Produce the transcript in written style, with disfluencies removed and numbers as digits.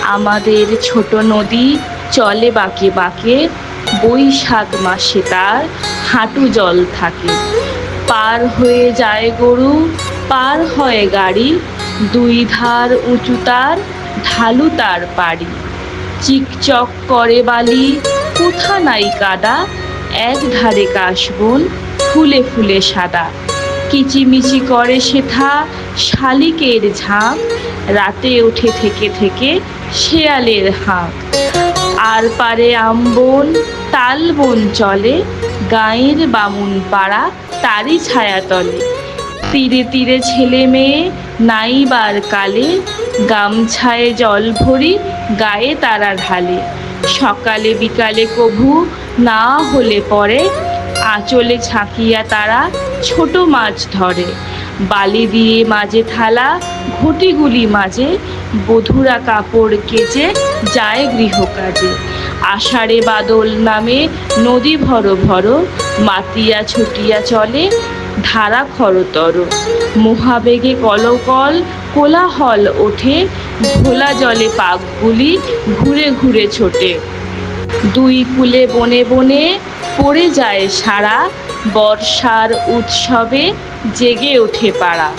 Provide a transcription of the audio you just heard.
আমাদের ছোট নদী চলে বাঁকে বাঁকে, বৈশাখ মাসে তার হাঁটু জল থাকে। পার হয়ে যায় গরু, পার হয় গাড়ি, দুই ধার উঁচু তার, ঢালু তার পাড়ি। চিকচক করে বালি, কোথা নাই কাদা, এক ধারে কাশবন, ফুলে ফুলে সাদা। কিচিমিচি করে সেথা শালিকের ঝাঁক, রাতে ওঠে থেকে থেকে শেয়ালের হাঁক। আর পারে আমবন, তালবন চলে, গাঁয়ের বামুন পাড়া তারই ছায়াতলে। তীরে তীরে ছেলে মেয়ে নাইবার কালে, গামছায় জল ভরি গায়ে তারা ঢালে। সকালে বিকালে কভু না হলে পরে, আঁচলে ছাঁকিয়া তারা ছোট মাছ ধরে। বালি দিয়ে মাঝে থালা, ঘটিগুলি মাঝে, বধূরা কাপড় কেচে যায় গৃহকাজে। আষাঢ়ে বাদল নামে নদী ভর ভর, মাতিয়া ছুটিয়া চলে ধারা খরতর। মহাবেগে কলকল কোলাহল ওঠে, ঘোলা জলে পাকগুলি ঘুরে ঘুরে ছোটে। দুই কূলে বনে বনে পড়ে যায় সারা, বর্ষার উৎসবে জেগে ওঠে পাড়া।